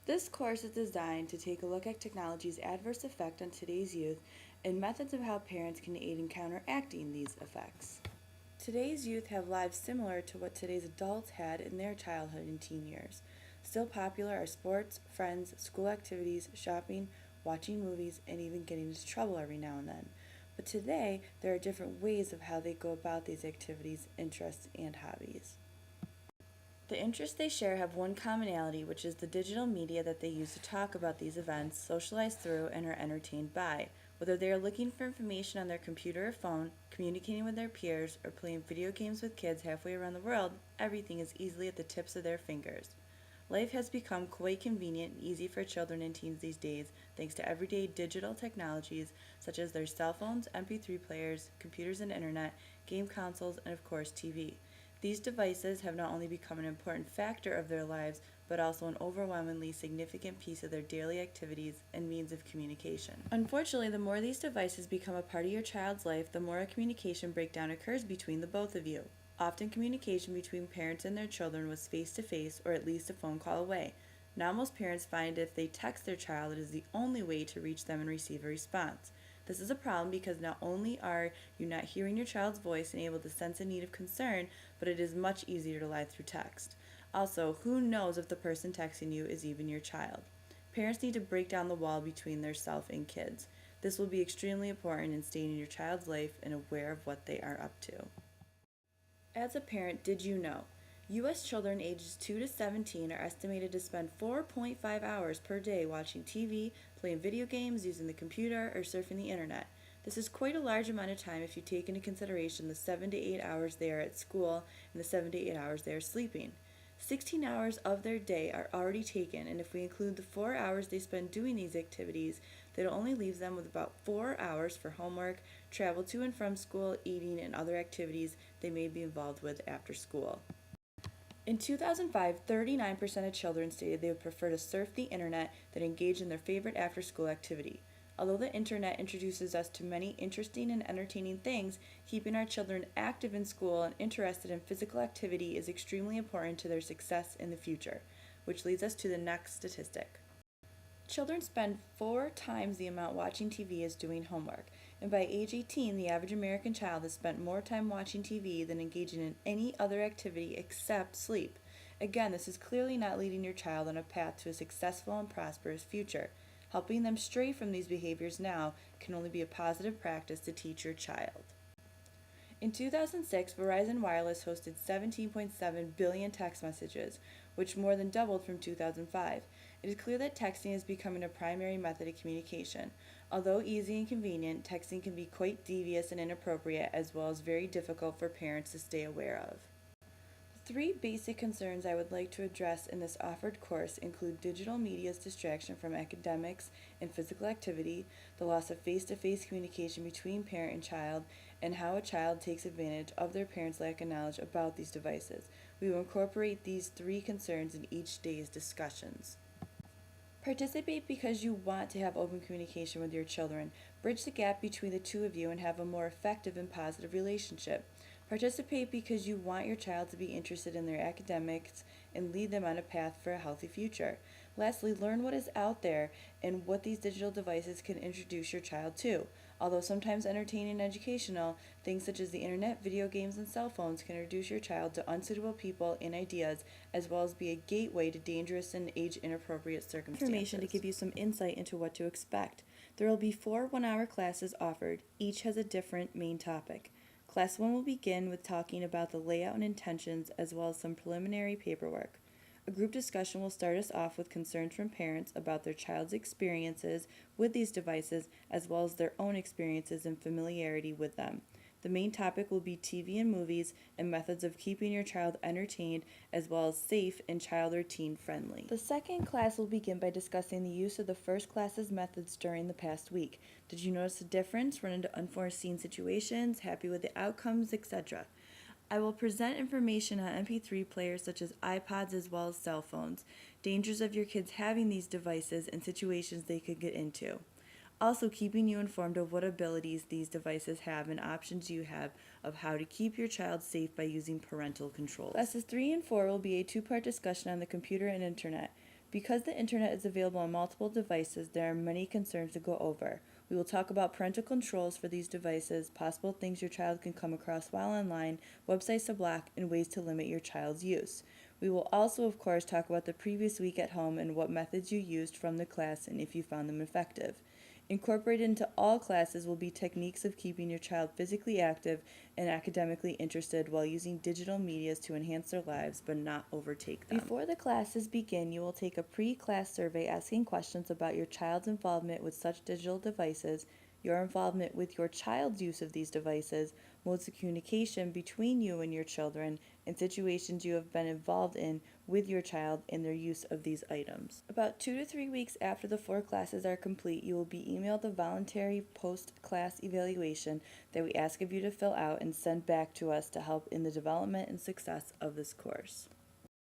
This course is designed to take a look at technology's adverse effect on today's youth and methods of how parents can aid in counteracting these effects. Today's youth have lives similar to what today's adults had in their childhood and teen years. Still popular are sports, friends, school activities, shopping, watching movies, and even getting into trouble every now and then. But today, there are different ways of how they go about these activities, interests, and hobbies. The interests they share have one commonality, which is the digital media that they use to talk about these events, socialize through, and are entertained by. Whether they are looking for information on their computer or phone, communicating with their peers, or playing video games with kids halfway around the world, everything is easily at the tips of their fingers. Life has become quite convenient and easy for children and teens these days thanks to everyday digital technologies such as their cell phones, MP3 players, computers and internet, game consoles, and of course TV. These devices have not only become an important factor of their lives, but also an overwhelmingly significant piece of their daily activities and means of communication. Unfortunately, the more these devices become a part of your child's life, the more a communication breakdown occurs between the both of you. Often communication between parents and their children was face-to-face or at least a phone call away. Now most parents find if they text their child, it is the only way to reach them and receive a response. This is a problem because not only are you not hearing your child's voice and able to sense a need of concern, but it is much easier to lie through text. Also, who knows if the person texting you is even your child? Parents need to break down the wall between their self and kids. This will be extremely important in staying in your child's life and aware of what they are up to. As a parent, did you know? U.S. children ages 2 to 17 are estimated to spend 4.5 hours per day watching TV, playing video games, using the computer, or surfing the internet. This is quite a large amount of time if you take into consideration the 7 to 8 hours they are at school and the 7 to 8 hours they are sleeping. 16 hours of their day are already taken, and if we include the 4 hours they spend doing these activities, that only leaves them with about 4 hours for homework, travel to and from school, eating, and other activities they may be involved with after school. In 2005, 39% of children stated they would prefer to surf the internet than engage in their favorite after-school activity. Although the internet introduces us to many interesting and entertaining things, keeping our children active in school and interested in physical activity is extremely important to their success in the future, which leads us to the next statistic. Children spend 4 times the amount watching TV as doing homework, and by age 18, the average American child has spent more time watching TV than engaging in any other activity except sleep. Again, this is clearly not leading your child on a path to a successful and prosperous future. Helping them stray from these behaviors now can only be a positive practice to teach your child. In 2006, Verizon Wireless hosted 17.7 billion text messages, which more than doubled from 2005. It is clear that texting is becoming a primary method of communication. Although easy and convenient, texting can be quite devious and inappropriate, as well as very difficult for parents to stay aware of. The 3 basic concerns I would like to address in this offered course include digital media's distraction from academics and physical activity, the loss of face-to-face communication between parent and child, and how a child takes advantage of their parents' lack of knowledge about these devices. We will incorporate these 3 concerns in each day's discussions. Participate because you want to have open communication with your children. Bridge the gap between the two of you and have a more effective and positive relationship. Participate because you want your child to be interested in their academics and lead them on a path for a healthy future. Lastly, learn what is out there and what these digital devices can introduce your child to. Although sometimes entertaining and educational, things such as the internet, video games, and cell phones can introduce your child to unsuitable people and ideas, as well as be a gateway to dangerous and age-inappropriate circumstances. Information to give you some insight into what to expect. There will be 4 one-hour classes offered. Each has a different main topic. Class 1 will begin with talking about the layout and intentions, as well as some preliminary paperwork. A group discussion will start us off with concerns from parents about their child's experiences with these devices, as well as their own experiences and familiarity with them. The main topic will be TV and movies and methods of keeping your child entertained, as well as safe and child or teen friendly. The second class will begin by discussing the use of the first class's methods during the past week. Did you notice a difference, run into unforeseen situations, happy with the outcomes, etc.? I will present information on MP3 players such as iPods as well as cell phones, dangers of your kids having these devices, and situations they could get into. Also keeping you informed of what abilities these devices have and options you have of how to keep your child safe by using parental controls. Classes 3 and 4 will be a 2-part discussion on the computer and internet. Because the internet is available on multiple devices, there are many concerns to go over. We will talk about parental controls for these devices, possible things your child can come across while online, websites to block, and ways to limit your child's use. We will also, of course, talk about the previous week at home and what methods you used from the class and if you found them effective. Incorporated into all classes will be techniques of keeping your child physically active and academically interested while using digital medias to enhance their lives but not overtake them. Before the classes begin, you will take a pre-class survey asking questions about your child's involvement with such digital devices, your involvement with your child's use of these devices, modes of communication between you and your children, and situations you have been involved in with your child in their use of these items. About 2 to 3 weeks after the 4 classes are complete, you will be emailed a voluntary post-class evaluation that we ask of you to fill out and send back to us to help in the development and success of this course.